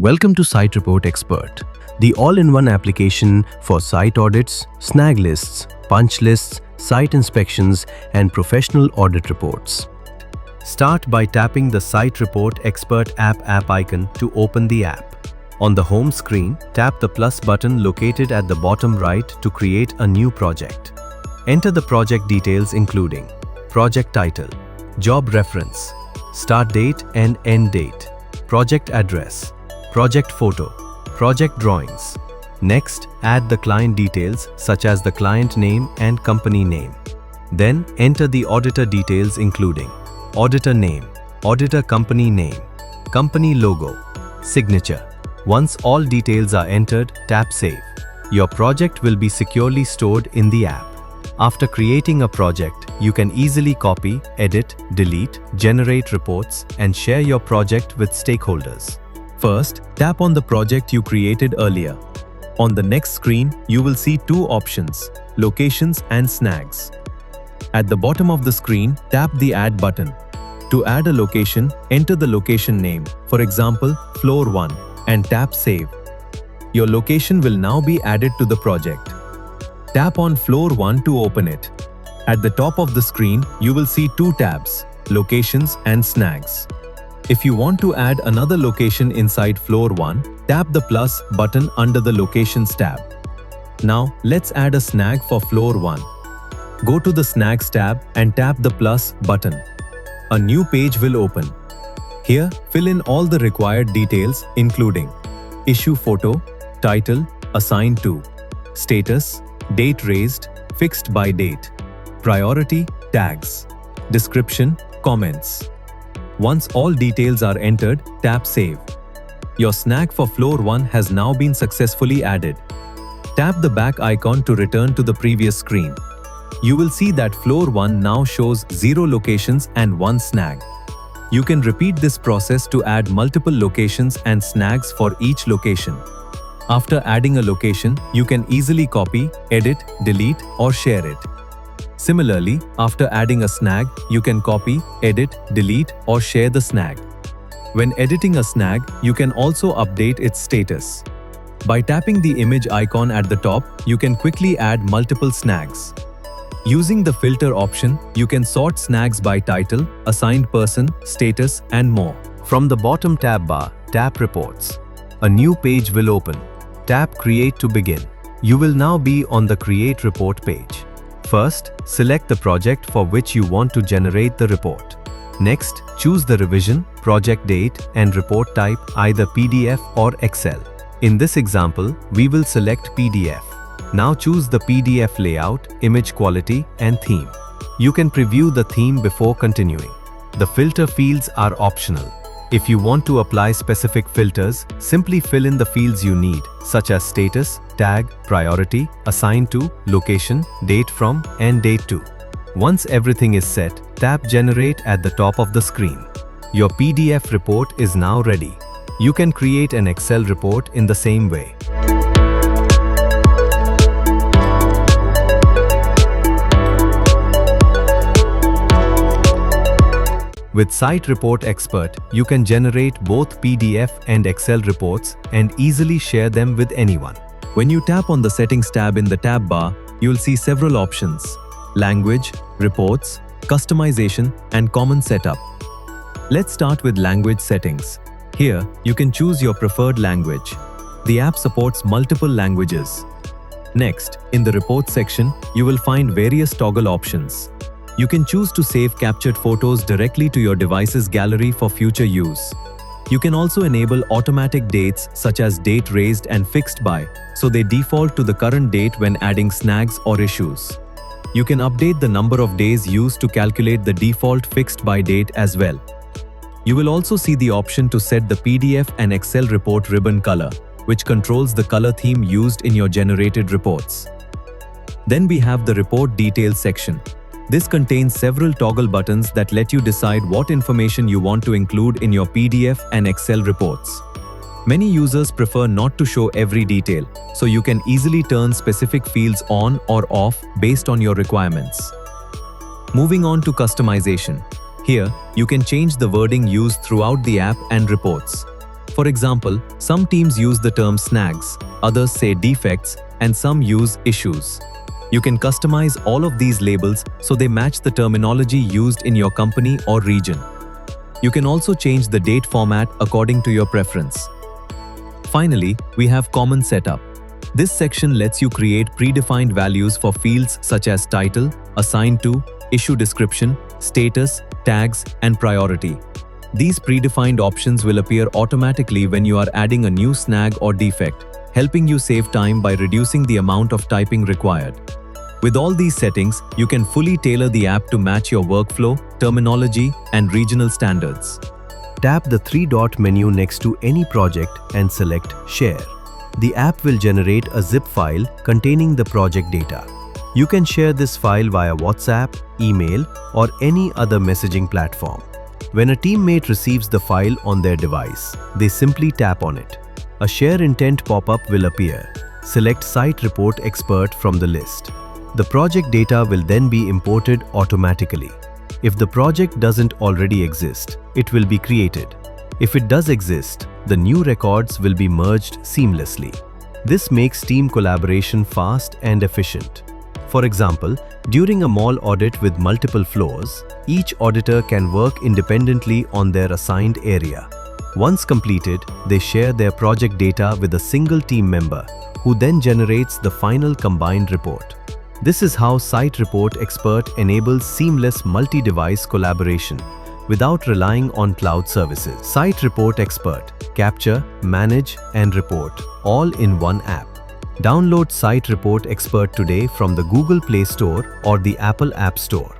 Welcome to Site Report Expert, the all-in-one application for site audits, snag lists, punch lists, site inspections, and professional audit reports. Start by tapping the Site Report Expert app icon to open the app. On the home screen, tap the plus button located at the bottom right to create a new project. Enter the project details including project title, job reference, start date and end date, project address, project photo, project drawings. Next, add the client details such as the client name and company name. Then, enter the auditor details including auditor name, auditor company name, company logo, signature. Once all details are entered, tap Save. Your project will be securely stored in the app. After creating a project, you can easily copy, edit, delete, generate reports, and share your project with stakeholders. First, tap on the project you created earlier. On the next screen, you will see two options, locations and snags. At the bottom of the screen, tap the Add button. To add a location, enter the location name, for example, Floor 1, and tap Save. Your location will now be added to the project. Tap on Floor 1 to open it. At the top of the screen, you will see two tabs, Locations and Snags. If you want to add another location inside Floor 1, tap the plus button under the Locations tab. Now, let's add a snag for Floor 1. Go to the Snags tab and tap the plus button. A new page will open. Here, fill in all the required details including issue photo, title, assigned to, status, date raised, fixed by date, priority, tags, description, comments. Once all details are entered, tap Save. Your snag for Floor 1 has now been successfully added. Tap the back icon to return to the previous screen. You will see that Floor 1 now shows 0 locations and 1 snag. You can repeat this process to add multiple locations and snags for each location. After adding a location, you can easily copy, edit, delete, or share it. Similarly, after adding a snag, you can copy, edit, delete, or share the snag. When editing a snag, you can also update its status. By tapping the image icon at the top, you can quickly add multiple snags. Using the filter option, you can sort snags by title, assigned person, status, and more. From the bottom tab bar, tap Reports. A new page will open. Tap Create to begin. You will now be on the Create Report page. First, select the project for which you want to generate the report. Next, choose the revision, project date, and report type, either PDF or Excel. In this example, we will select PDF. Now choose the PDF layout, image quality, and theme. You can preview the theme before continuing. The filter fields are optional. If you want to apply specific filters, simply fill in the fields you need, such as status, tag, priority, assigned to, location, date from, and date to. Once everything is set, tap Generate at the top of the screen. Your PDF report is now ready. You can create an Excel report in the same way. With Site Report Expert, you can generate both PDF and Excel reports and easily share them with anyone. When you tap on the Settings tab in the tab bar, you'll see several options: Language, Reports, Customization, and Common Setup. Let's start with Language Settings. Here, you can choose your preferred language. The app supports multiple languages. Next, in the Report section, you will find various toggle options. You can choose to save captured photos directly to your device's gallery for future use. You can also enable automatic dates such as date raised and fixed by, so they default to the current date when adding snags or issues. You can update the number of days used to calculate the default fixed by date as well. You will also see the option to set the PDF and Excel report ribbon color, which controls the color theme used in your generated reports. Then we have the Report Details section. This contains several toggle buttons that let you decide what information you want to include in your PDF and Excel reports. Many users prefer not to show every detail, so you can easily turn specific fields on or off based on your requirements. Moving on to customization. Here, you can change the wording used throughout the app and reports. For example, some teams use the term snags, others say defects, and some use issues. You can customize all of these labels so they match the terminology used in your company or region. You can also change the date format according to your preference. Finally, we have Common Setup. This section lets you create predefined values for fields such as title, assigned to, issue description, status, tags, and priority. These predefined options will appear automatically when you are adding a new snag or defect, helping you save time by reducing the amount of typing required. With all these settings, you can fully tailor the app to match your workflow, terminology, and regional standards. Tap the three-dot menu next to any project and select Share. The app will generate a zip file containing the project data. You can share this file via WhatsApp, email, or any other messaging platform. When a teammate receives the file on their device, they simply tap on it. A Share Intent pop-up will appear. Select Site Report Expert from the list. The project data will then be imported automatically. If the project doesn't already exist, it will be created. If it does exist, the new records will be merged seamlessly. This makes team collaboration fast and efficient. For example, during a mall audit with multiple floors, each auditor can work independently on their assigned area. Once completed, they share their project data with a single team member, who then generates the final combined report. This is how Site Report Expert enables seamless multi-device collaboration without relying on cloud services. Site Report Expert: capture, manage, and report, all in one app. Download Site Report Expert today from the Google Play Store or the Apple App Store.